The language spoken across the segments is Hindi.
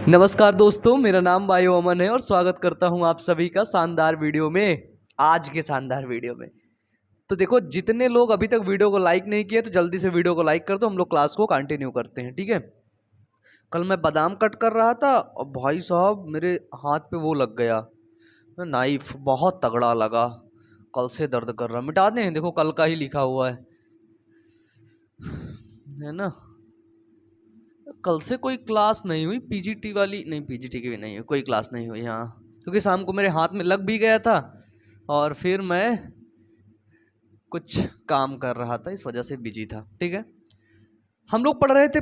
नमस्कार दोस्तों, मेरा नाम वायु अमन है और स्वागत करता हूं आप सभी का शानदार वीडियो में। आज के शानदार वीडियो में तो देखो, जितने लोग अभी तक वीडियो को लाइक नहीं किए तो जल्दी से वीडियो को लाइक कर दो। हम लोग क्लास को कंटिन्यू करते हैं, ठीक है। कल मैं बादाम कट कर रहा था और भाई साहब मेरे हाथ पे वो लग गया नाइफ, बहुत तगड़ा लगा। कल से दर्द कर रहा। मिटा दें, देखो कल का ही लिखा हुआ है ना। कल से कोई क्लास नहीं हुई, पीजीटी वाली नहीं, पीजीटी की भी नहीं हुई, कोई क्लास नहीं हुई यहाँ, क्योंकि शाम को मेरे हाथ में लग भी गया था और फिर मैं कुछ काम कर रहा था, इस वजह से बिजी था, ठीक है। हम लोग पढ़ रहे थे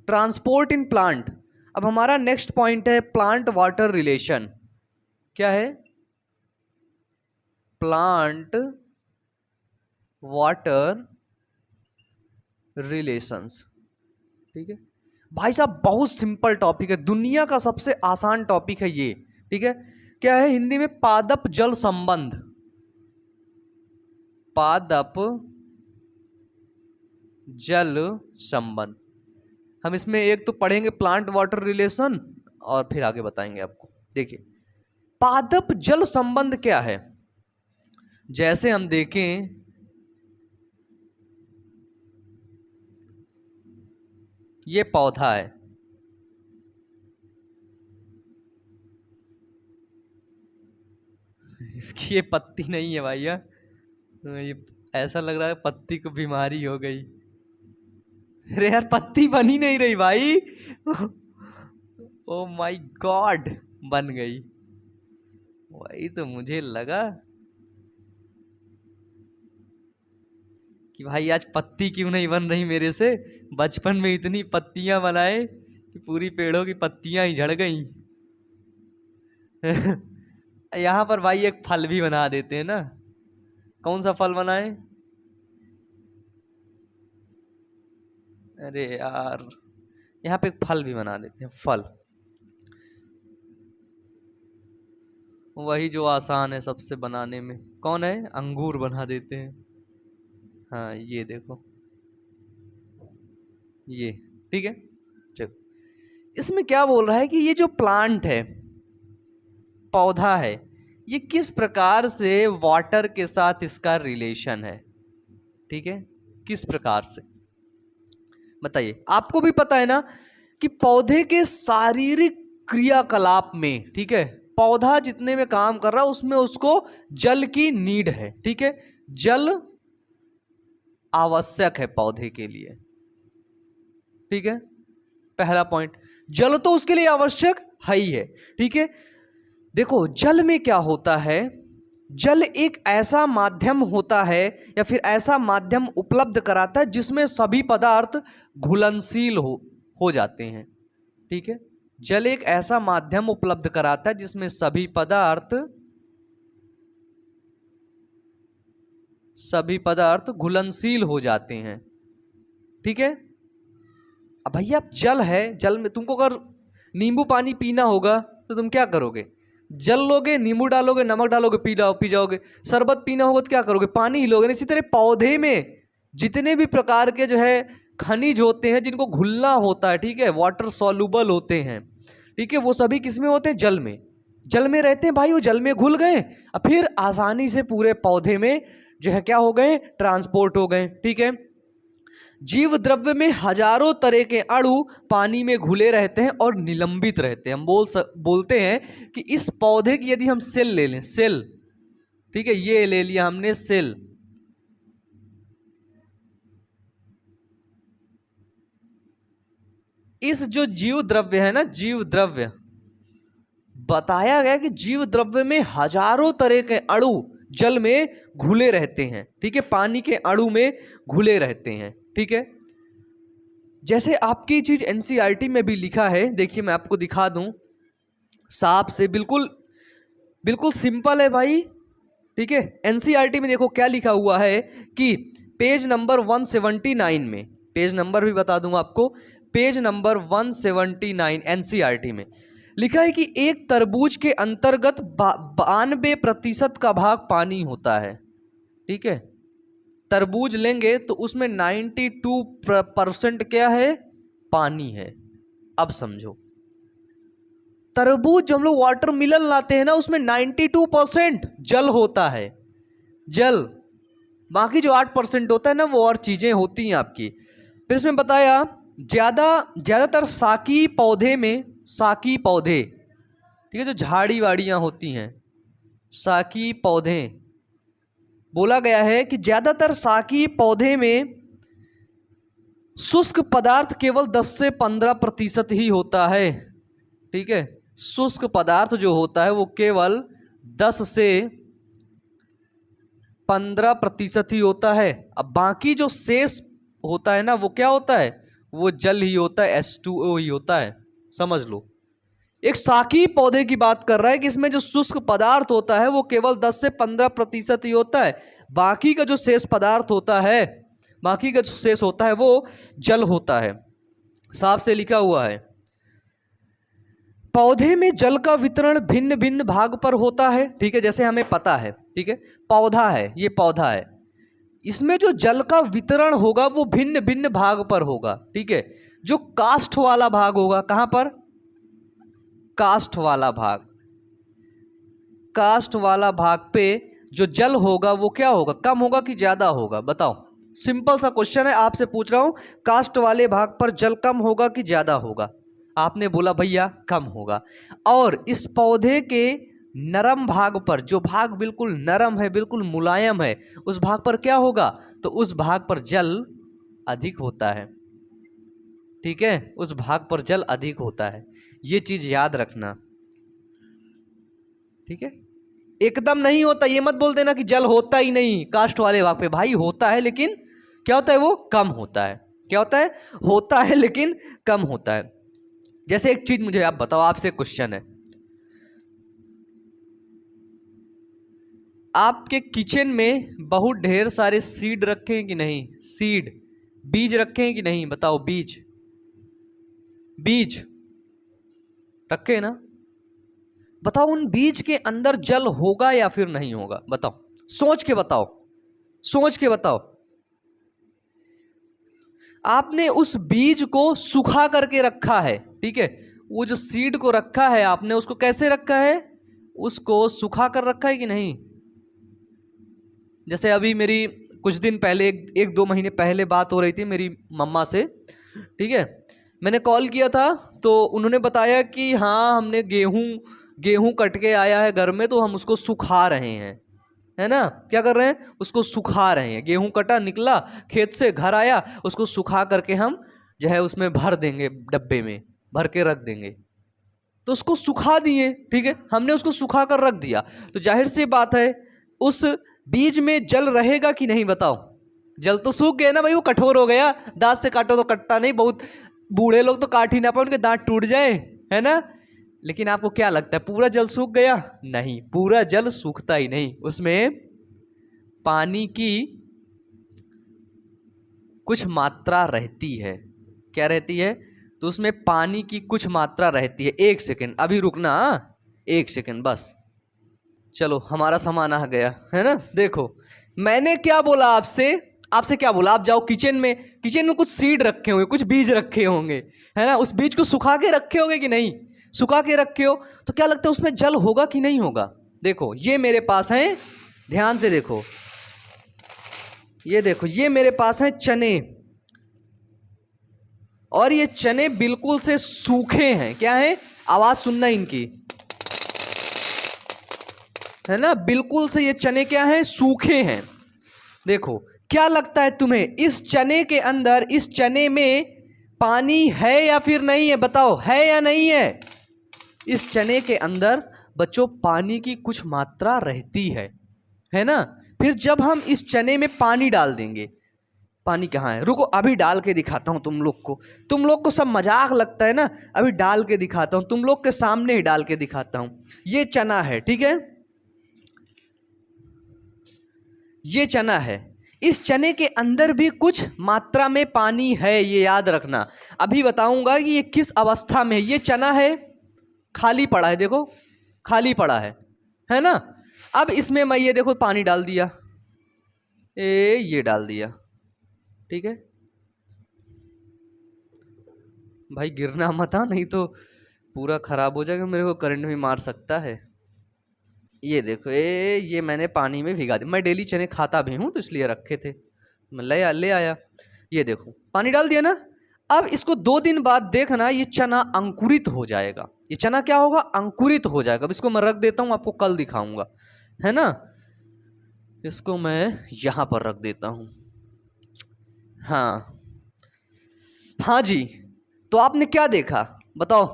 ट्रांसपोर्ट इन प्लांट। अब हमारा नेक्स्ट पॉइंट है प्लांट वाटर रिलेशन। क्या है? प्लांट वाटर रिलेशंस, ठीक है भाई साहब। बहुत सिंपल टॉपिक है, दुनिया का सबसे आसान टॉपिक है ये, ठीक है। क्या है हिंदी में? पादप जल संबंध। पादप जल संबंध। हम इसमें एक तो पढ़ेंगे प्लांट वाटर रिलेशन और फिर आगे बताएंगे आपको। देखिए पादप जल संबंध क्या है। जैसे हम देखें, ये पौधा है, इसकी ये पत्ती नहीं है भैया, ये ऐसा लग रहा है पत्ती को बीमारी हो गई। अरे यार पत्ती बनी नहीं रही भाई। ओ माय गॉड, बन गई। वही तो मुझे लगा कि भाई आज पत्ती क्यों नहीं बन रही मेरे से। बचपन में इतनी पत्तियां बनाए कि पूरी पेड़ों की पत्तियां ही झड़ गई। यहाँ पर भाई एक फल भी बना देते हैं ना। कौन सा फल बनाए? अरे यार यहाँ पे एक फल भी बना देते हैं, फल। वही जो आसान है सबसे बनाने में। कौन है? अंगूर बना देते हैं। हाँ ये देखो, ये ठीक है। चलो, इसमें क्या बोल रहा है कि ये जो प्लांट है, पौधा है, ये किस प्रकार से वाटर के साथ इसका रिलेशन है, ठीक है। किस प्रकार से बताइए। आपको भी पता है ना कि पौधे के शारीरिक क्रियाकलाप में, ठीक है, पौधा जितने में काम कर रहा है उसमें उसको जल की नीड है, ठीक है। जल आवश्यक है पौधे के लिए, ठीक है। पहला पॉइंट, जल तो उसके लिए आवश्यक है ही है, ठीक है। देखो जल में क्या होता है, जल एक ऐसा माध्यम होता है या फिर ऐसा माध्यम उपलब्ध कराता है जिसमें सभी पदार्थ घुलनशील हो जाते हैं, ठीक है। जल एक ऐसा माध्यम उपलब्ध कराता है जिसमें सभी पदार्थ घुलनशील हो जाते हैं, ठीक है। अब भैया जल है, जल में तुमको अगर नींबू पानी पीना होगा तो तुम क्या करोगे? जल लोगे, नींबू डालोगे, नमक डालोगे, पी जाओगे। शरबत पीना होगा तो क्या करोगे? पानी ही लोगे। इसी तरह पौधे में जितने भी प्रकार के जो है खनिज होते हैं जिनको घुलना होता है, ठीक है, वाटर सॉल्युबल होते हैं, ठीक है, वो सभी किस में होते हैं? जल में। जल में रहते हैं भाई, वो जल में घुल गए और फिर आसानी से पूरे पौधे में जो है क्या हो गए? ट्रांसपोर्ट हो गए, ठीक है। जीव द्रव्य में हजारों तरह के अणु पानी में घुले रहते हैं और निलंबित रहते हैं। हम बोलते हैं कि इस पौधे की यदि हम सेल ले लें, सेल, ठीक है, ये ले लिया हमने सेल, इस जो जीव द्रव्य है ना, जीव द्रव्य बताया गया कि जीव द्रव्य में हजारों तरह के अणु जल में घुले रहते हैं, ठीक है, पानी के अणु में घुले रहते हैं, ठीक है। जैसे आपकी चीज एनसीईआरटी में भी लिखा है, देखिए मैं आपको दिखा दूं साफ से, बिल्कुल बिल्कुल सिंपल है भाई, ठीक है। एनसीईआरटी में देखो क्या लिखा हुआ है कि पेज नंबर 179 में, पेज नंबर भी बता दूंगा आपको, पेज नंबर 179 एनसीईआरटी में लिखा है कि एक तरबूज के अंतर्गत 92% का भाग पानी होता है, ठीक है। तरबूज लेंगे तो उसमें 92% क्या है? पानी है, अब समझो, तरबूज जो हम लोग वाटरमेलन लाते हैं ना, उसमें 92% जल होता है, जल। बाकी जो 8% होता है ना, वो और चीजें होती हैं आपकी। फिर इसमें बताया ज्यादातर साकी पौधे में, साकी पौधे, ठीक है, जो झाड़ी वाड़ियां होती हैं, साकी पौधे, बोला गया है कि ज्यादातर साकी पौधे में शुष्क पदार्थ केवल 10 से 15% ही होता है। ठीक है, शुष्क पदार्थ जो होता है वो केवल 10 से 15% ही होता है। अब बाकी जो शेष होता है ना, वो क्या होता है, वो जल ही होता है, H2O ही होता है। समझ लो, एक साकी पौधे की बात कर रहा है कि इसमें जो शुष्क पदार्थ होता है वो केवल 10 से 15% ही होता है। बाकी का जो शेष पदार्थ होता है, बाकी का जो शेष होता है वो जल होता है। साफ से लिखा हुआ है। पौधे में जल का वितरण भिन्न भिन्न भाग पर होता है। ठीक है, जैसे हमें पता है, ठीक है, पौधा है, ये पौधा है, इसमें जो जल का वितरण होगा वो भिन्न भिन्न भाग पर होगा। ठीक है, जो काष्ठ वाला भाग होगा, कहां पर, काष्ठ वाला भाग, काष्ठ वाला भाग पे जो जल होगा वो क्या होगा, कम होगा कि ज्यादा होगा, बताओ। सिंपल सा क्वेश्चन है, आपसे पूछ रहा हूं, काष्ठ वाले भाग पर जल कम होगा कि ज्यादा होगा? आपने बोला भैया कम होगा। और इस पौधे के नरम भाग पर, जो भाग बिल्कुल नरम है, बिल्कुल मुलायम है, उस भाग पर क्या होगा, तो उस भाग पर जल अधिक होता है। ठीक है, उस भाग पर जल अधिक होता है, ये चीज याद रखना। ठीक है, एकदम नहीं होता, ये मत बोल देना कि जल होता ही नहीं काष्ठ वाले भाग पे, भाई होता है, लेकिन क्या होता है, वो कम होता है। क्या होता है, होता है लेकिन कम होता है। जैसे एक चीज मुझे आप बताओ, आपसे क्वेश्चन है, आपके किचन में बहुत ढेर सारे सीड रखे हैं कि नहीं, सीड, बीज रखे हैं कि नहीं, बताओ, बीज, बीज रखे हैं ना, बताओ उन बीज के अंदर जल होगा या फिर नहीं होगा, बताओ, सोच के बताओ, सोच के बताओ। आपने उस बीज को सुखा करके रखा है, ठीक है, वो जो सीड को रखा है आपने, उसको कैसे रखा है, उसको सुखा कर रखा है कि नहीं? जैसे अभी मेरी कुछ दिन पहले, एक दो महीने पहले बात हो रही थी मेरी मम्मा से, ठीक है, मैंने कॉल किया था तो उन्होंने बताया कि हाँ हमने गेहूं कट के आया है घर में, तो हम उसको सुखा रहे हैं, है ना, क्या कर रहे हैं, उसको सुखा रहे हैं। गेहूं कटा, निकला खेत से, घर आया, उसको सुखा करके हम जो है उसमें भर देंगे, डब्बे में भर के रख देंगे। तो उसको सुखा दिए, ठीक है, हमने उसको सुखा कर रख दिया, तो जाहिर सी बात है उस बीज में जल रहेगा कि नहीं, बताओ। जल तो सूख गया ना भाई, वो कठोर हो गया, दांत से काटो तो कटता नहीं, बहुत बूढ़े लोग तो काट ही ना पाए, उनके दांत टूट जाए, है ना। लेकिन आपको क्या लगता है, पूरा जल सूख गया? नहीं, पूरा जल सूखता ही नहीं, उसमें पानी की कुछ मात्रा रहती है। क्या रहती है? तो उसमें पानी की कुछ मात्रा रहती है। एक सेकेंड अभी रुकना, एक सेकेंड बस। चलो हमारा सामान आ गया, है ना। देखो मैंने क्या बोला आपसे, आपसे क्या बोला, आप जाओ किचन में, किचन में कुछ सीड रखे होंगे, कुछ बीज रखे होंगे, है ना, उस बीज को सुखा के रखे होंगे कि नहीं, सुखा के रखे हो, तो क्या लगता है उसमें जल होगा कि नहीं होगा? देखो ये मेरे पास है, ध्यान से देखो, ये देखो, ये मेरे पास है चने, और ये चने बिल्कुल से सूखे हैं। क्या है, आवाज सुनना इनकी, है ना, बिल्कुल से ये चने क्या है, सूखे हैं। देखो क्या लगता है तुम्हें, इस चने के अंदर, इस चने में पानी है या फिर नहीं है, बताओ, है या नहीं है? इस चने के अंदर बच्चों पानी की कुछ मात्रा रहती है ना। फिर जब हम इस चने में पानी डाल देंगे, पानी कहाँ है, रुको अभी डाल के दिखाता हूं तुम लोग को सब मजाक लगता है ना, अभी डाल के दिखाता हूं, तुम लोग के सामने ही डाल के दिखाता हूं। ये चना है, ठीक है, ये चना है, इस चने के अंदर भी कुछ मात्रा में पानी है, ये याद रखना। अभी बताऊंगा कि ये किस अवस्था में है। ये चना है, खाली पड़ा है, देखो खाली पड़ा है ना। अब इसमें मैं ये देखो पानी डाल दिया, ये डाल दिया, ठीक है, भाई गिरना मत, हाँ, नहीं तो पूरा खराब हो जाएगा, मेरे को करंट भी मार सकता है। ये देखो, ये मैंने पानी में भिगा दिया। मैं डेली चने खाता भी हूँ तो इसलिए रखे थे, मैं ले आया। ये देखो पानी डाल दिया ना। अब इसको 2 दिन बाद देखना, ये चना अंकुरित हो जाएगा। ये चना क्या होगा, अंकुरित हो जाएगा। अब इसको मैं रख देता हूँ, आपको कल दिखाऊंगा, है ना। इसको मैं यहां पर रख देता हूं। हाँ हाँ जी, तो आपने क्या देखा बताओ।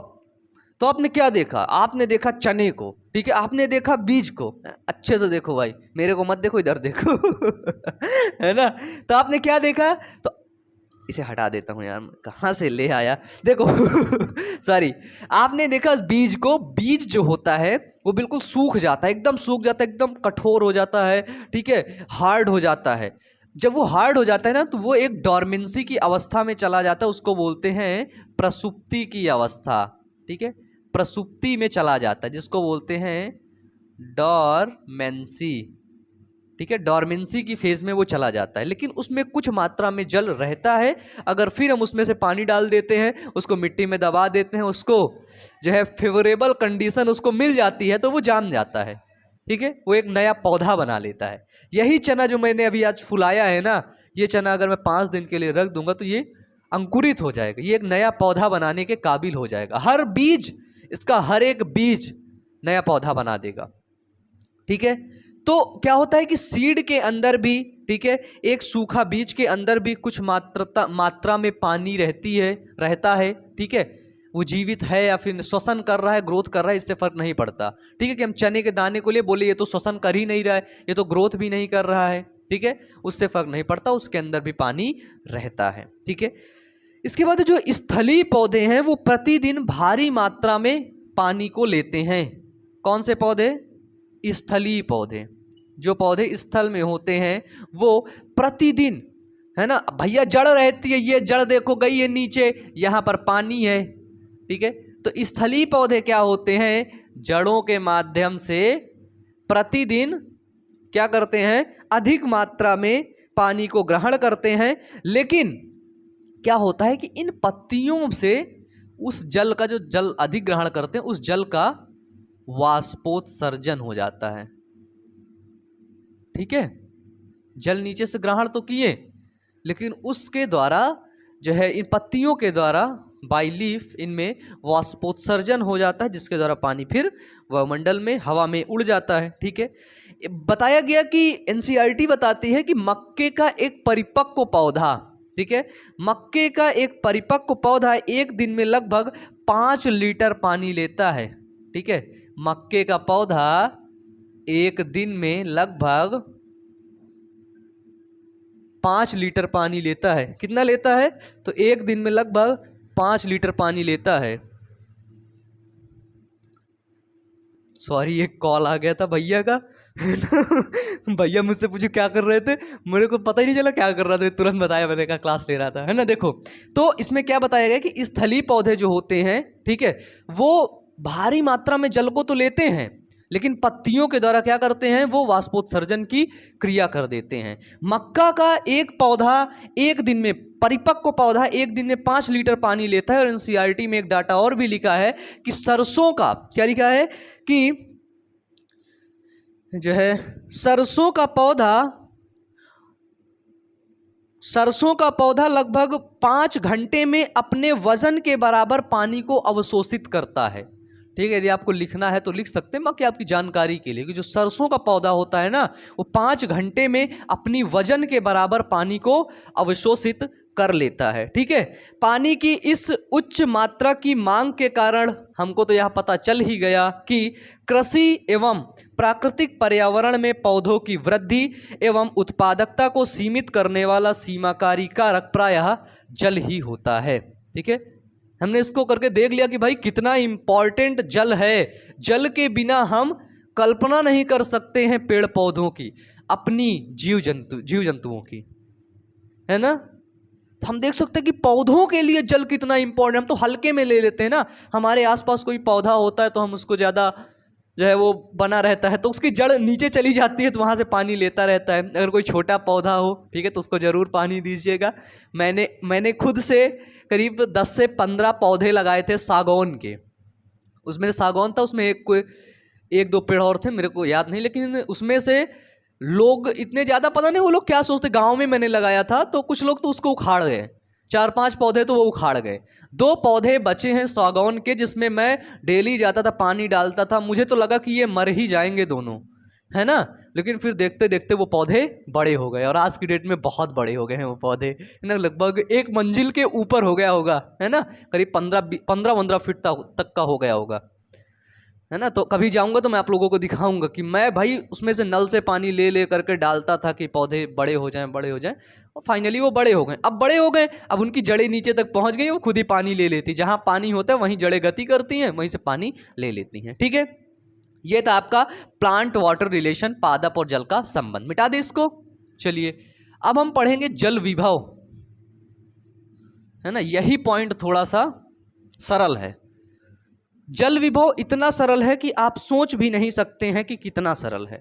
तो आपने क्या देखा, आपने देखा चने को, ठीक है, आपने देखा बीज को। अच्छे से देखो भाई, मेरे को मत देखो, इधर देखो है ना। तो आपने क्या देखा, तो इसे हटा देता हूं यार, कहाँ से ले आया, देखो सॉरी। आपने देखा बीज को, बीज जो होता है वो बिल्कुल सूख जाता है, एकदम सूख जाता है, एकदम कठोर हो जाता है, ठीक है, हार्ड हो जाता है। जब वो हार्ड हो जाता है ना, तो वो एक डॉर्मेंसी की अवस्था में चला जाता है, उसको बोलते हैं प्रसुप्ति की अवस्था, ठीक है, प्रसुप्ति में चला जाता है, जिसको बोलते हैं डॉर्मेंसी, ठीक है, डॉर्मेंसी की फेज में वो चला जाता है। लेकिन उसमें कुछ मात्रा में जल रहता है। अगर फिर हम उसमें से पानी डाल देते हैं, उसको मिट्टी में दबा देते हैं, उसको जो है फेवरेबल कंडीशन उसको मिल जाती है, तो वो जाम जाता है, ठीक है, वो एक नया पौधा बना लेता है। यही चना जो मैंने अभी आज फुलाया है ना, ये चना अगर मैं 5 दिन के लिए रख दूंगा तो ये अंकुरित हो जाएगा, ये एक नया पौधा बनाने के काबिल हो जाएगा। हर बीज, इसका हर एक बीज नया पौधा बना देगा, ठीक है। तो क्या होता है कि सीड के अंदर भी, ठीक है, एक सूखा बीज के अंदर भी कुछ मात्रा में पानी रहता है, ठीक है। वो जीवित है या फिर श्वसन कर रहा है, ग्रोथ कर रहा है, इससे फर्क नहीं पड़ता, ठीक है। कि हम चने के दाने को लिए बोले ये तो श्वसन कर ही नहीं रहा है, ये तो ग्रोथ भी नहीं कर रहा है, ठीक है, उससे फर्क नहीं पड़ता, उसके अंदर भी पानी रहता है, ठीक है। इसके बाद जो स्थलीय पौधे हैं वो प्रतिदिन भारी मात्रा में पानी को लेते हैं। कौन से पौधे, स्थलीय पौधे। जो पौधे स्थल में होते हैं वो प्रतिदिन, है ना भैया, जड़ रहती है, ये जड़ देखो गई है नीचे, यहां पर पानी है, ठीक है। तो स्थलीय पौधे क्या होते हैं, जड़ों के माध्यम से प्रतिदिन क्या करते हैं, अधिक मात्रा में पानी को ग्रहण करते हैं। लेकिन क्या होता है कि इन पत्तियों से उस जल का, जो जल अधिक ग्रहण करते हैं, उस जल का वाष्पोत्सर्जन हो जाता है, ठीक है। जल नीचे से ग्रहण तो किए, लेकिन उसके द्वारा जो है, इन पत्तियों के द्वारा बाई लीफ इनमें वाष्पोत्सर्जन हो जाता है, जिसके द्वारा पानी फिर वायुमंडल में, हवा में उड़ जाता है, ठीक है। बताया गया कि एनसीईआरटी बताती है कि मक्के का एक परिपक्व पौधा, ठीक है, मक्के का एक परिपक्व पौधा एक दिन में लगभग 5 लीटर पानी लेता है, ठीक है। मक्के का पौधा एक दिन में लगभग 5 लीटर पानी लेता है। कितना लेता है, तो एक दिन में लगभग 5 लीटर पानी लेता है। सॉरी, एक कॉल आ गया था भैया का भैया मुझसे पूछो क्या कर रहे थे, मेरे को पता ही नहीं चला क्या कर रहा था, तुरंत बताया, मैंने कहा क्लास ले रहा था, है ना। देखो, तो इसमें क्या बताया गया कि स्थलीय पौधे जो होते हैं, ठीक है, वो भारी मात्रा में जल को तो लेते हैं, लेकिन पत्तियों के द्वारा क्या करते हैं, वो वाष्पोत्सर्जन की क्रिया कर देते हैं। मक्का का एक पौधा एक दिन में, परिपक्व पौधा एक दिन में 5 लीटर पानी लेता है। और एनसीईआरटी में एक डाटा और भी लिखा है कि सरसों का, क्या लिखा है कि जो है सरसों का पौधा लगभग 5 घंटे में अपने वजन के बराबर पानी को अवशोषित करता है, ठीक है। यदि आपको लिखना है तो लिख सकते हैं, बाकी आपकी जानकारी के लिए कि जो सरसों का पौधा होता है ना, वो 5 घंटे में अपनी वजन के बराबर पानी को अवशोषित कर लेता है, ठीक है। पानी की इस उच्च मात्रा की मांग के कारण हमको तो यह पता चल ही गया कि कृषि एवं प्राकृतिक पर्यावरण में पौधों की वृद्धि एवं उत्पादकता को सीमित करने वाला सीमाकारी कारक प्रायः जल ही होता है, ठीक है। हमने इसको करके देख लिया कि भाई कितना इंपॉर्टेंट जल है। जल के बिना हम कल्पना नहीं कर सकते हैं पेड़ पौधों की, अपनी जीव जंतुओं की, है ना। तो हम देख सकते हैं कि पौधों के लिए जल कितना इंपॉर्टेंट, हम तो हल्के में ले लेते हैं ना। हमारे आसपास कोई पौधा होता है तो हम उसको ज़्यादा जो है वो बना रहता है, तो उसकी जड़ नीचे चली जाती है तो वहाँ से पानी लेता रहता है। अगर कोई छोटा पौधा हो, ठीक है, तो उसको ज़रूर पानी दीजिएगा। मैंने खुद से करीब 10 से 15 पौधे लगाए थे सागौन के। उसमें से सागौन था, उसमें एक दो पेड़ और थे, मेरे को याद नहीं, लेकिन उसमें से लोग इतने ज़्यादा, पता नहीं वो लोग क्या सोचते, गाँव में मैंने लगाया था तो कुछ लोग तो उसको उखाड़ गए। 4-5 पौधे तो वो उखाड़ गए। 2 पौधे बचे हैं सागौन के, जिसमें मैं डेली जाता था, पानी डालता था। मुझे तो लगा कि ये मर ही जाएंगे दोनों, है ना, लेकिन फिर देखते देखते वो पौधे बड़े हो गए और आज की डेट में बहुत बड़े हो गए हैं वो पौधे, है ना, लगभग 1 मंजिल के ऊपर हो गया होगा, है ना, करीब 15-15 फीट तक का हो गया होगा, है ना। तो कभी जाऊंगा तो मैं आप लोगों को दिखाऊंगा कि मैं भाई उसमें से नल से पानी ले ले करके डालता था कि पौधे बड़े हो जाएं, बड़े हो जाएं, और फाइनली वो बड़े हो गए। अब बड़े हो गए, अब उनकी जड़ें नीचे तक पहुंच गई, वो खुद ही पानी ले लेती, जहां पानी होता है वहीं जड़ें गति करती हैं, वहीं से पानी ले लेती हैं, ठीक है। ये था आपका प्लांट वाटर रिलेशन, पादप और जल का संबंध। मिटा दे इसको। चलिए अब हम पढ़ेंगे जल विभव, है ना। यही पॉइंट थोड़ा सा सरल है। जल विभव इतना सरल है कि आप सोच भी नहीं सकते हैं कि कितना सरल है,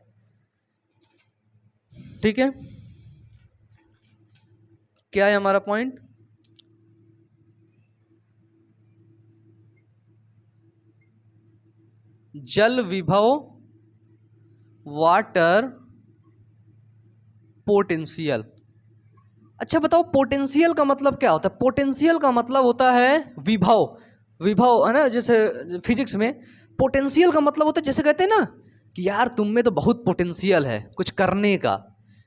ठीक है। क्या है हमारा पॉइंट? जल विभव वाटर पोटेंशियल। अच्छा बताओ, पोटेंशियल का मतलब क्या होता है? पोटेंशियल का मतलब होता है विभव। विभव, है ना, जैसे फिजिक्स में पोटेंशियल का मतलब होता है, जैसे कहते हैं ना कि यार तुम में तो बहुत पोटेंशियल है कुछ करने का,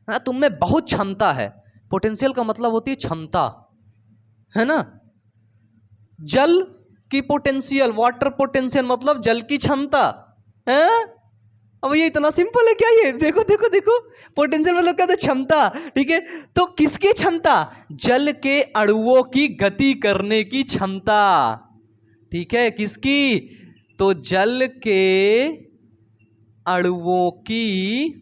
हाँ, तुम में बहुत क्षमता है। पोटेंशियल का मतलब होती है क्षमता, है ना। जल की पोटेंशियल, वाटर पोटेंशियल मतलब जल की क्षमता है। अब ये इतना सिंपल है क्या? ये देखो देखो देखो, पोटेंशियल मतलब क्या था? क्षमता, ठीक है। तो किसकी क्षमता? जल के अणुओं की गति करने की क्षमता, ठीक है। किसकी? तो जल के अणुओं की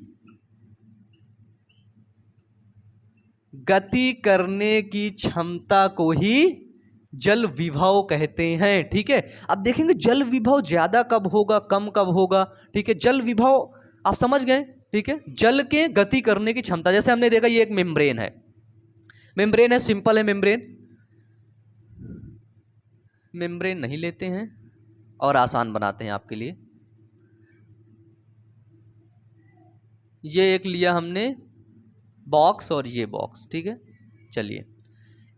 गति करने की क्षमता को ही जल विभव कहते हैं, ठीक है। अब देखेंगे जल विभव ज्यादा कब होगा, कम कब होगा, ठीक है। जल विभव आप समझ गए, ठीक है। जल के गति करने की क्षमता, जैसे हमने देखा ये एक मेम्ब्रेन है, मेम्ब्रेन है, सिंपल है मेम्ब्रेन। मेम्ब्रेन नहीं लेते हैं और आसान बनाते हैं आपके लिए। ये एक लिया हमने बॉक्स और ये बॉक्स, ठीक है। चलिए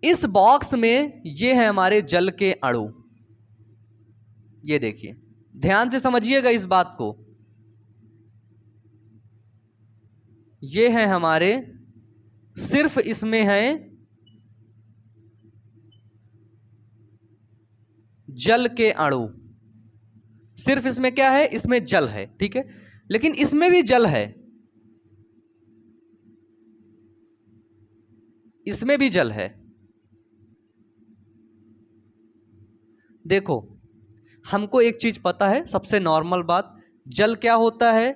इस बॉक्स में ये है हमारे जल के अणु, ये देखिए, ध्यान से समझिएगा इस बात को। ये है हमारे, सिर्फ इसमें है जल के अणु, सिर्फ इसमें क्या है? इसमें जल है, ठीक है। लेकिन इसमें भी जल है, इसमें भी जल है। देखो हमको एक चीज पता है, सबसे नॉर्मल बात, जल क्या होता है?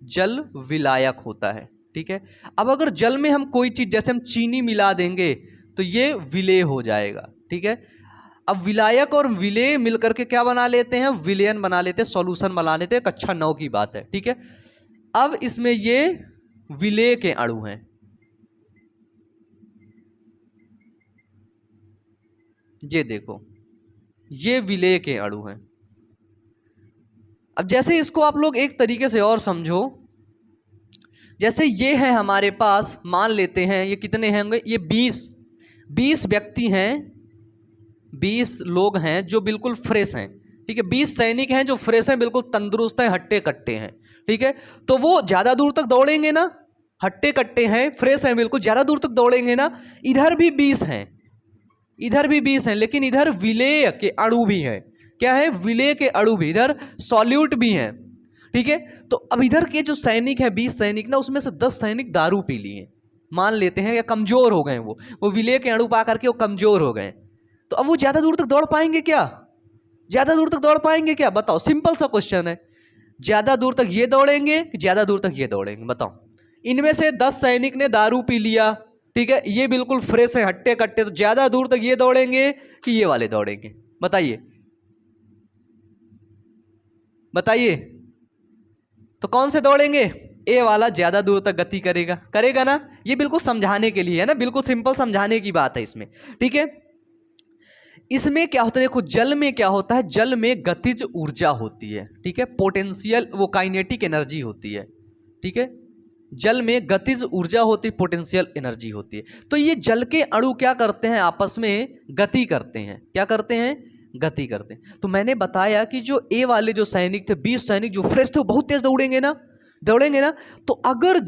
जल विलायक होता है, ठीक है। अब अगर जल में हम कोई चीज, जैसे हम चीनी मिला देंगे तो ये विलेय हो जाएगा, ठीक है। अब विलायक और विलेय मिलकर के क्या बना लेते हैं? विलयन बना लेते हैं, सॉल्यूशन बना लेते हैं। कक्षा 9 की बात है, ठीक है। अब इसमें ये विलेय के अणु हैं, ये देखो, ये विलेय के अणु हैं। अब जैसे इसको आप लोग एक तरीके से और समझो, जैसे ये है हमारे पास, मान लेते हैं ये कितने होंगे? ये 20 व्यक्ति हैं, 20 लोग हैं जो बिल्कुल फ्रेश हैं, ठीक है। 20 सैनिक हैं जो फ्रेश हैं, बिल्कुल तंदुरुस्त हैं, हट्टे कट्टे हैं, ठीक है। तो वो ज़्यादा दूर तक दौड़ेंगे ना, हट्टे कट्टे हैं, फ्रेश हैं, बिल्कुल ज़्यादा दूर तक दौड़ेंगे ना। इधर भी 20 हैं, इधर भी 20 हैं, लेकिन इधर विलेय के अणु भी हैं। क्या है? विलेय के अणु भी, इधर सॉल्यूट भी हैं, ठीक है। तो अब इधर के जो सैनिक हैं, 20 सैनिक ना, उसमें से 10 सैनिक दारू पी लिए, मान लेते हैं, या कमजोर हो गए, वो विलेय के अणु पा करके वो कमजोर हो गए। तो अब वो ज्यादा दूर तक दौड़ पाएंगे क्या? ज्यादा दूर तक दौड़ पाएंगे क्या? बताओ, सिंपल सा क्वेश्चन है। ज्यादा दूर तक ये दौड़ेंगे कि ज्यादा दूर तक ये दौड़ेंगे? बताओ। इनमें से 10 सैनिक ने दारू पी लिया, ठीक है, ये बिल्कुल फ्रेश है, हट्टे कट्टे, तो ज्यादा दूर तक ये दौड़ेंगे कि ये वाले दौड़ेंगे? बताइए बताइए। तो कौन से दौड़ेंगे? ए वाला ज्यादा दूर तक गति करेगा, करेगा ना। ये बिल्कुल समझाने के लिए है ना, बिल्कुल सिंपल समझाने की बात है इसमें, ठीक है। इसमें क्या होता है, देखो जल में क्या होता है, जल में गतिज ऊर्जा होती है, ठीक है, पोटेंशियल वो काइनेटिक एनर्जी होती है, ठीक है। जल में गतिज ऊर्जा होती है, पोटेंशियल एनर्जी होती है। तो ये जल के अणु क्या करते हैं, आपस में गति करते हैं। क्या करते हैं? गति करते हैं। तो मैंने बताया कि जो ए वाले जो सैनिक थे, 20 सैनिक जो फ्रेश थे, वो बहुत तेज दौड़ेंगे ना, दौड़ेंगे ना। तो अगर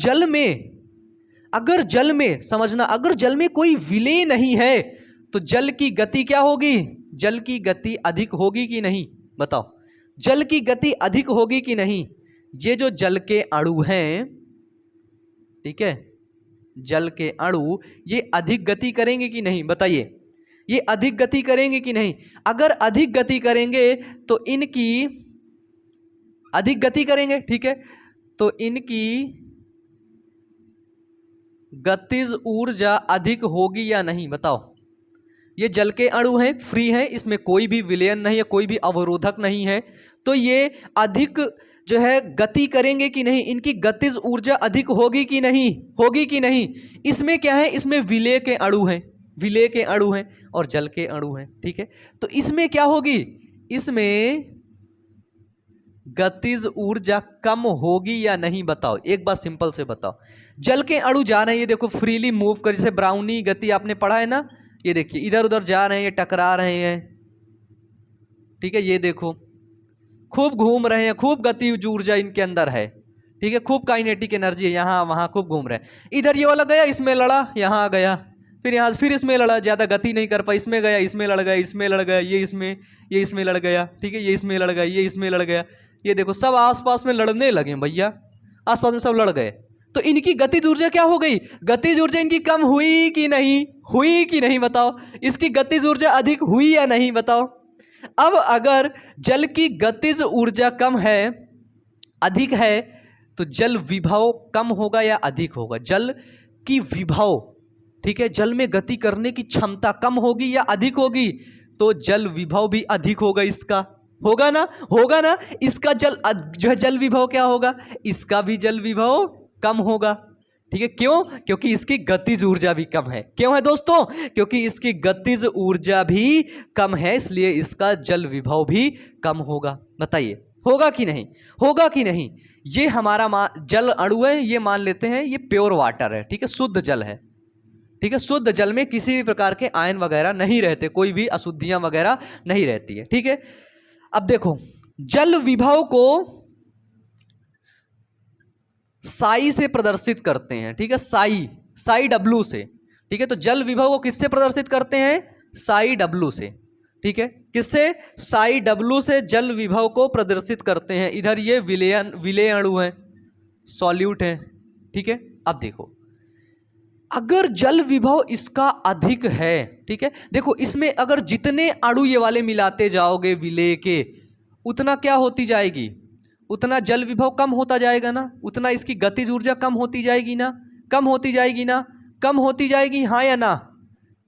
जल में समझना, अगर जल में कोई विलय नहीं है तो जल की गति क्या होगी? जल की गति अधिक होगी कि नहीं? बताओ, जल की गति अधिक होगी कि नहीं? ये जो जल के अणु हैं, ठीक है, जल के अणु ये अधिक गति करेंगे कि नहीं? बताइए, ये अधिक गति करेंगे कि नहीं? अगर अधिक गति करेंगे तो इनकी अधिक गति करेंगे, ठीक है, तो इनकी गतिज ऊर्जा अधिक होगी या नहीं? बताओ। ये जल के अणु हैं, फ्री हैं, इसमें कोई भी विलयन नहीं है, कोई भी अवरोधक नहीं है, तो ये अधिक जो है गति करेंगे कि नहीं? इनकी गतिज ऊर्जा अधिक होगी कि नहीं? होगी कि नहीं? इसमें क्या है? इसमें विलय के अणु हैं, विलय के अणु हैं और जल के अणु हैं, ठीक है। तो इसमें क्या होगी? इसमें गतिज ऊर्जा कम होगी या नहीं? बताओ, एक बात सिंपल से बताओ। जल के अणु जा रहे हैं, ये देखो फ्रीली मूव कर, जैसे ब्राउनी गति आपने पढ़ा है ना, ये देखिए इधर उधर जा रहे हैं, ये टकरा रहे हैं, ठीक है, ये देखो खूब घूम रहे हैं, खूब गतिज ऊर्जा इनके अंदर है, ठीक है, खूब काइनेटिक एनर्जी है, यहाँ वहाँ खूब घूम रहे हैं। इधर ये वाला गया, इसमें लड़ा, यहाँ गया, फिर यहाँ फिर इसमें लड़ा, ज़्यादा गति नहीं कर पाया, इसमें गया, इसमें लड़ गया, इसमें लड़ गया, ये इसमें लड़ गया, ठीक है, ये इसमें लड़ गया, ये इसमें लड़ गया, ये देखो सब आसपास में लड़ने लगे भैया, आसपास में सब लड़ गए। तो इनकी गतिज ऊर्जा क्या हो गई? गतिज ऊर्जा इनकी कम हुई कि नहीं? हुई कि नहीं? बताओ, इसकी गतिज ऊर्जा अधिक हुई या नहीं? बताओ। अब अगर जल की गतिज ऊर्जा कम है, अधिक है, तो जल विभव कम होगा या अधिक होगा? जल की विभव, ठीक है, जल में गति करने की क्षमता कम होगी या अधिक होगी? तो जल विभव भी अधिक होगा, इसका होगा ना, होगा ना। इसका जल जो है जल विभव क्या होगा? इसका भी जल विभव कम होगा, ठीक है। क्यों? क्योंकि इसकी गतिज ऊर्जा भी कम है। क्यों है दोस्तों? क्योंकि इसकी गतिज ऊर्जा भी कम है, इसलिए इसका जल विभव भी कम होगा। बताइए, होगा कि नहीं? होगा कि नहीं? ये हमारा जल अणु है, ये मान लेते हैं ये प्योर वाटर है, ठीक है, शुद्ध जल है, ठीक है। शुद्ध जल में किसी भी प्रकार के आयन वगैरह नहीं रहते, कोई भी अशुद्धियां वगैरह नहीं रहती है, ठीक है। अब देखो, जल विभव को साई से प्रदर्शित करते हैं, ठीक है, साई डब्लू से, ठीक है। तो जल विभव को किससे प्रदर्शित करते हैं? साई डब्लू से, ठीक है। किससे? साई डब्लू से जल विभव को प्रदर्शित करते हैं। इधर ये विलय अणु है, सॉल्यूट है, ठीक है। अब देखो, अगर जल विभव इसका अधिक है, ठीक है, देखो इसमें अगर जितने अणु ये वाले मिलाते जाओगे विलय के, उतना क्या होती जाएगी? उतना जल विभव कम होता जाएगा ना, उतना इसकी गतिज ऊर्जा कम होती जाएगी ना, कम होती जाएगी ना, कम होती जाएगी, हाँ या ना?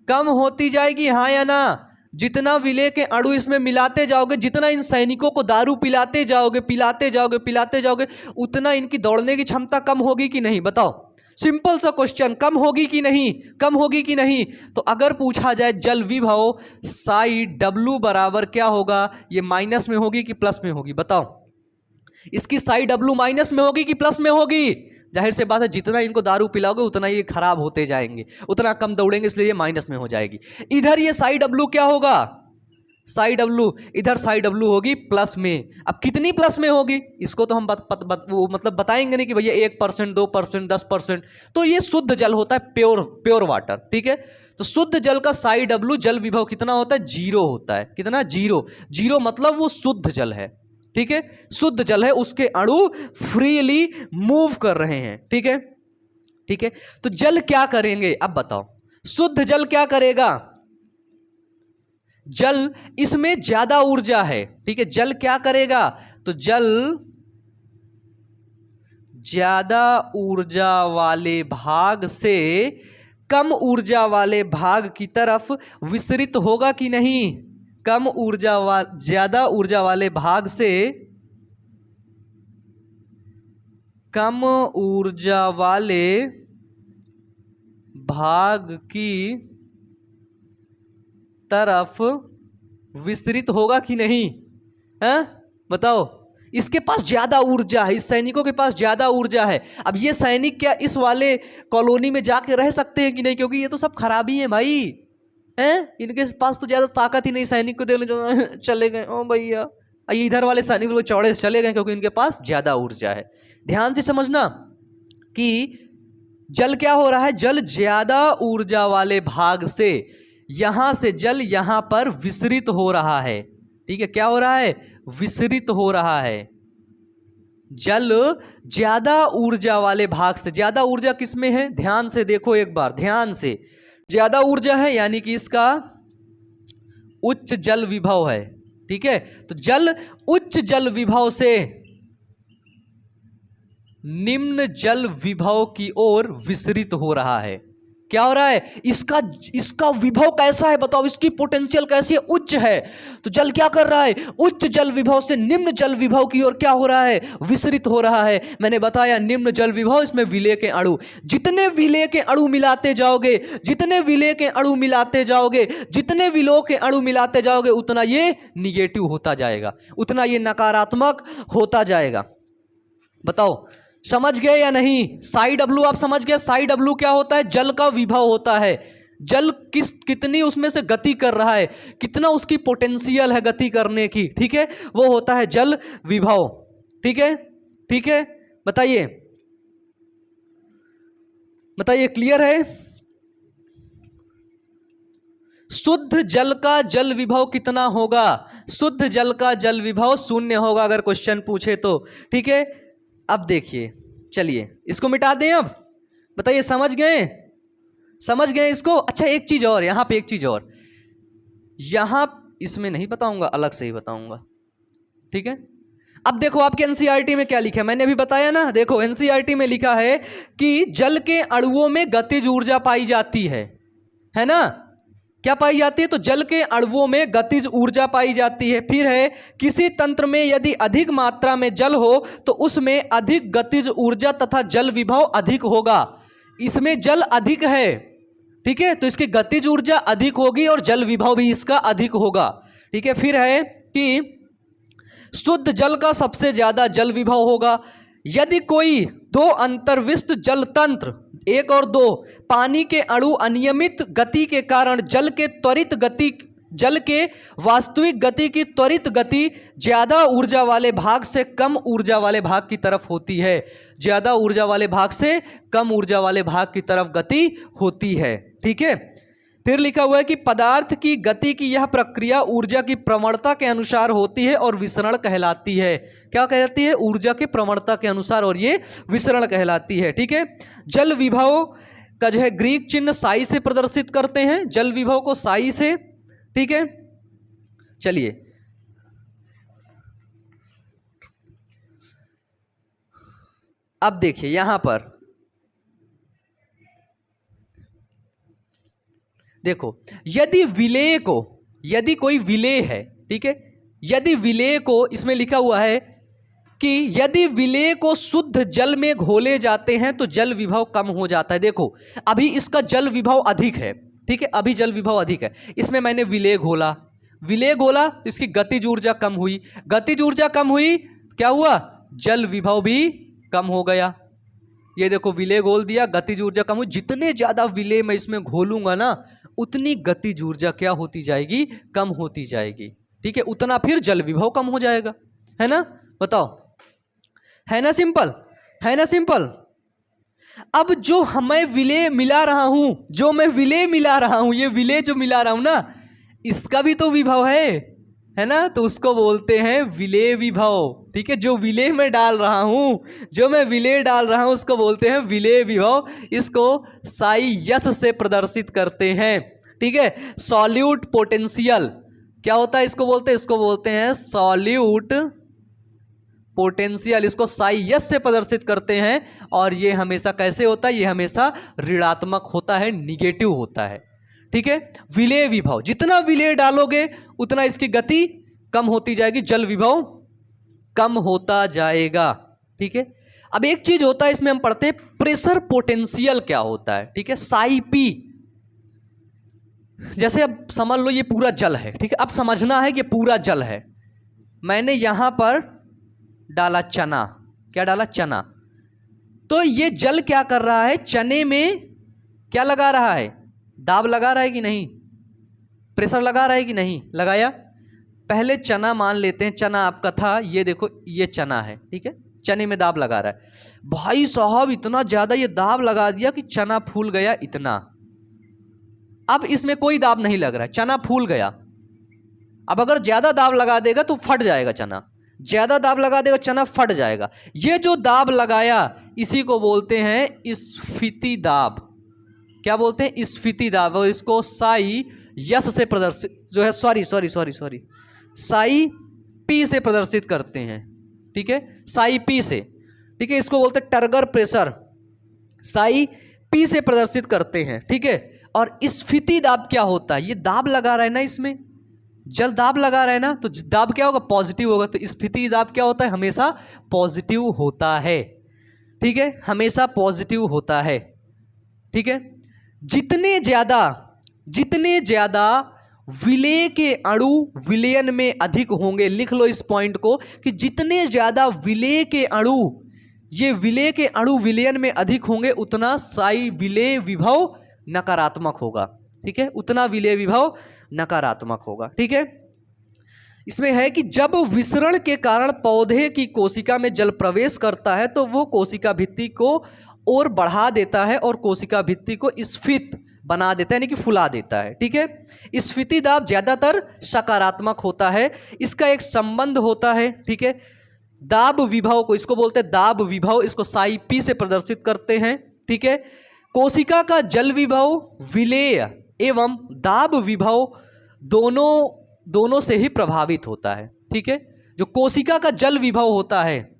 कम होती जाएगी, हाँ या ना? जितना विलय के अणु इसमें मिलाते जाओगे, जितना इन सैनिकों को दारू पिलाते जाओगे, पिलाते जाओगे, पिलाते जाओगे, उतना इनकी दौड़ने की क्षमता कम होगी कि नहीं? बताओ, सिंपल सा क्वेश्चन, कम होगी कि नहीं? कम होगी कि नहीं? तो अगर पूछा जाए जल विभव साई डब्लू बराबर क्या होगा, ये माइनस में होगी कि प्लस में होगी? बताओ, इसकी साई डब्लू माइनस में होगी कि प्लस में होगी? जाहिर से बात है, जितना इनको दारू पिलाओगे उतना ये खराब होते जाएंगे, उतना कम दौड़ेंगे, इसलिए ये माइनस में हो जाएगी। इधर ये साई डब्लू क्या होगा? साई डब्लू, इधर साई डब्लू होगी प्लस में। अब कितनी प्लस में होगी इसको तो हम वो मतलब बताएंगे नहीं कि भैया 1%, 2%, 10%। तो ये शुद्ध जल होता है, प्योर वाटर, ठीक है। तो शुद्ध जल का साई डब्लू जल विभव कितना होता है? 0 होता है। कितना? 0 मतलब वो शुद्ध जल है, ठीक है, शुद्ध जल है, उसके अणु फ्रीली मूव कर रहे हैं, ठीक है, ठीक है। तो जल क्या करेंगे अब बताओ? शुद्ध जल क्या करेगा? जल, इसमें ज्यादा ऊर्जा है, ठीक है, जल क्या करेगा? तो जल ज्यादा ऊर्जा वाले भाग से कम ऊर्जा वाले भाग की तरफ विस्तरित होगा कि नहीं? कम ऊर्जा ज्यादा ऊर्जा वाले भाग से कम ऊर्जा वाले भाग की तरफ विस्तरित होगा कि नहीं? हैं बताओ। इसके पास ज्यादा ऊर्जा है, इस सैनिकों के पास ज्यादा ऊर्जा है। अब ये सैनिक क्या इस वाले कॉलोनी में जाके रह सकते हैं कि नहीं? क्योंकि ये तो सब खराबी है भाई, हैं? इनके पास तो ज्यादा ताकत ही नहीं। सैनिक को देख लो चले गए, ओ भैया। ये इधर वाले सैनिक लोग चौड़े से चले गए क्योंकि इनके पास ज्यादा ऊर्जा है। ध्यान से समझना कि जल क्या हो रहा है, जल ज्यादा ऊर्जा वाले भाग से, यहां से जल यहां पर विसरित हो रहा है। ठीक है, क्या हो रहा है? विसरित हो रहा है। जल ज्यादा ऊर्जा वाले भाग से, ज्यादा ऊर्जा किसमें है? ध्यान से देखो एक बार, ध्यान से। ज्यादा ऊर्जा है यानी कि इसका उच्च जल विभव है। ठीक है, तो जल उच्च जल विभव से निम्न जल विभव की ओर विसरित हो रहा है। क्या हो रहा है? इसका विभव कैसा है बताओ, इसकी पोटेंशियल कैसी है? उच्च है। तो जल क्या कर रहा है? उच्च जल विभव से निम्न जल विभव की ओर क्या हो रहा है? विसरित हो रहा है। मैंने बताया निम्न जल विभव, इसमें विलेय के अणु, जितने विलेय के अणु मिलाते जाओगे, जितने विलेय के अणु मिलाते जाओगे, जितने विलोह के अणु मिलाते जाओगे, उतना ये निगेटिव होता जाएगा, उतना ये नकारात्मक होता जाएगा। बताओ समझ गए या नहीं? साई डब्लू आप समझ गए? साई डब्लू क्या होता है? जल का विभव होता है। जल कितनी उसमें से गति कर रहा है, कितना उसकी पोटेंशियल है गति करने की। ठीक है, वो होता है जल विभव। ठीक है, ठीक है, बताइए बताइए, क्लियर है? शुद्ध जल का जल विभव कितना होगा? शुद्ध जल का जल विभव 0 होगा अगर क्वेश्चन पूछे तो। ठीक है, अब देखिए, चलिए इसको मिटा दें। अब बताइए समझ गए? समझ गए इसको? अच्छा एक चीज और, यहां पे एक चीज और, यहां इसमें नहीं बताऊंगा, अलग से ही बताऊंगा। ठीक है, अब देखो आपके एनसीईआरटी में क्या लिखा है, मैंने अभी बताया ना। देखो एनसीईआरटी में लिखा है कि जल के अणुओं में गतिज ऊर्जा पाई जाती है ना? क्या पाई जाती है? तो जल के अणुओं में गतिज ऊर्जा पाई जाती है। फिर है किसी तंत्र में यदि अधिक मात्रा में जल हो तो उसमें अधिक गतिज ऊर्जा तथा जल विभव अधिक होगा। इसमें जल अधिक है, ठीक है, तो इसकी गतिज ऊर्जा अधिक होगी और जल विभव भी इसका अधिक होगा। ठीक है, फिर है कि शुद्ध जल का सबसे ज्यादा जल विभव होगा। यदि कोई दो अंतर्विष्ट जल तंत्र 1 और 2 पानी के अणु अनियमित गति के कारण जल के वास्तविक गति की त्वरित गति ज्यादा ऊर्जा वाले भाग से कम ऊर्जा वाले भाग की तरफ होती है। ज्यादा ऊर्जा वाले भाग से कम ऊर्जा वाले भाग की तरफ गति होती है। ठीक है, फिर लिखा हुआ है कि पदार्थ की गति की यह प्रक्रिया ऊर्जा की प्रवणता के अनुसार होती है और विसरण कहलाती है। क्या कहलाती है? ऊर्जा के प्रवणता के अनुसार, और ये विसरण कहलाती है। ठीक है, जल विभव का जो है ग्रीक चिन्ह साई से प्रदर्शित करते हैं, जल विभव को साई से। ठीक है, चलिए अब देखिए यहां पर देखो, यदि कोई विलेय है, ठीक है, यदि विलेय को, इसमें लिखा हुआ है कि यदि विलेय को शुद्ध जल में घोले जाते हैं तो जल विभव कम हो जाता है। देखो अभी इसका जल विभव अधिक है, ठीक है, अभी जल विभव अधिक है, इसमें मैंने विलेय घोला तो इसकी गतिज ऊर्जा कम हुई, गतिज ऊर्जा कम हुई, क्या हुआ? जल विभव भी कम हो गया। ये देखो विलेय घोल दिया, गतिज ऊर्जा कम हुई। जितने ज्यादा विलेय मैं इसमें घोलूंगा ना, उतनी गतिज ऊर्जा क्या होती जाएगी? कम होती जाएगी। ठीक है, उतना फिर जल विभव कम हो जाएगा, है ना? बताओ, है ना सिंपल? है ना सिंपल? अब जो मैं विलेय मिला रहा हूं, ये विलेय जो मिला रहा हूं ना, इसका भी तो विभव है ना? तो उसको बोलते हैं विलेय विभव। ठीक है, जो विलेय मैं डाल रहा हूं, उसको बोलते हैं विलेय विभव। इसको साई यस से प्रदर्शित करते हैं। ठीक है, सॉल्यूट पोटेंशियल क्या होता है? इसको बोलते हैं सॉल्यूट पोटेंशियल। इसको साई यस से प्रदर्शित करते हैं, और ये हमेशा कैसे होता है? ये हमेशा ऋणात्मक होता है, निगेटिव होता है। ठीक है, विलेय विभव, जितना विलेय डालोगे उतना इसकी गति कम होती जाएगी, जल विभव कम होता जाएगा। ठीक है, अब एक चीज होता है इसमें हम पढ़ते हैं प्रेशर पोटेंशियल क्या होता है, ठीक है, साई पी। जैसे अब समझ लो ये पूरा जल है, ठीक है, अब समझना है कि पूरा जल है। मैंने यहां पर डाला चना, क्या डाला, चना। तो ये जल क्या कर रहा है, चने में क्या लगा रहा है, दाब लगा रहा है कि नहीं, प्रेशर लगा रहा है कि नहीं लगाया। पहले चना मान लेते हैं, चना आपका था, ये देखो ये चना है, ठीक है, चने में दाब लगा रहा है। भाई साहब इतना ज्यादा ये दाब लगा दिया कि चना फूल गया इतना। अब इसमें कोई दाब नहीं लग रहा है, चना फूल गया। अब अगर ज्यादा दाब लगा देगा तो फट जाएगा चना, ज्यादा दाब लगा देगा चना फट जाएगा। ये जो दाब लगाया इसी को बोलते हैं स्फीति दाब। क्या बोलते हैं, स्फीति दाब। और इसको साई यस से प्रदर्शित जो है, सॉरी साई पी से प्रदर्शित करते हैं, ठीक है, साई पी से, ठीक है, इसको बोलते हैं टर्गर प्रेशर, साई पी से प्रदर्शित करते हैं, ठीक है। और स्फीति दाब क्या होता है, ये दाब लगा रहा है ना, इसमें जल दाब लगा रहा है ना, तो दाब क्या होगा, पॉजिटिव होगा। तो स्फीति दाब क्या होता है, हमेशा पॉजिटिव होता है, ठीक है, हमेशा पॉजिटिव होता है, ठीक है। जितने ज्यादा विलेय के अणु विलयन में अधिक होंगे, लिख लो इस पॉइंट को कि जितने ज्यादा विलेय के अणु, ये विलेय के अणु विलयन में अधिक होंगे उतना साई विलेय विभव नकारात्मक होगा, ठीक है, उतना विलेय विभव नकारात्मक होगा, ठीक है। इसमें है कि जब विसरण के कारण पौधे की कोशिका में जल प्रवेश करता है तो वो कोशिका भित्ति को और बढ़ा देता है और कोशिका भित्ति को स्फीत बना देता है, यानी कि फुला देता है, ठीक है। स्फीति दाब ज्यादातर सकारात्मक होता है। इसका एक संबंध होता है, ठीक है, दाब विभव को, इसको बोलते हैं दाब विभव, इसको साई पी से प्रदर्शित करते हैं, ठीक है। कोशिका का जल विभव विलेय एवं दाब विभव दोनों से ही प्रभावित होता है, ठीक है। जो कोशिका का जल विभव होता है,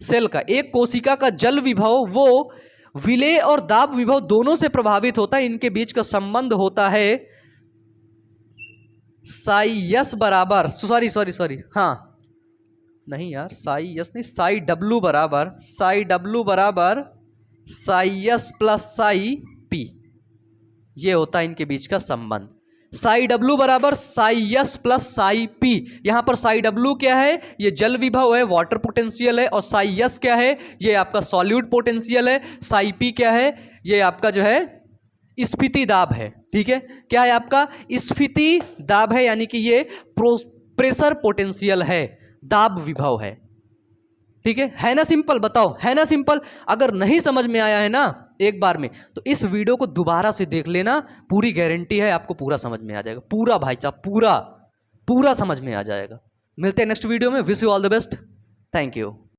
सेल का एक कोशिका का जल विभव वो विलेय और दाब विभव दोनों से प्रभावित होता है। इनके बीच का संबंध होता है साई यस बराबर, सॉरी हाँ नहीं यार, साई यस नहीं, साई डब्लू बराबर Sai yes plus psi P, ये होता है इनके बीच का संबंध। साई डब्लू बराबर Sai yes plus psi P. यहां पर साई डब्लू क्या है, ये जल विभव है, वाटर पोटेंशियल है, और साई यस क्या है, ये आपका सॉल्यूट पोटेंशियल है। साई पी क्या है, ये आपका जो है स्फीति दाब है, ठीक है, क्या है आपका स्फीति दाब है, यानी कि ये प्रेशर पोटेंशियल है, दाब विभव है, ठीक है ना सिंपल, बताओ है ना सिंपल। अगर नहीं समझ में आया है ना एक बार में तो इस वीडियो को दोबारा से देख लेना, पूरी गारंटी है आपको पूरा समझ में आ जाएगा, पूरा भाई साहब पूरा समझ में आ जाएगा। मिलते हैं नेक्स्ट वीडियो में, wish you all the best, thank you.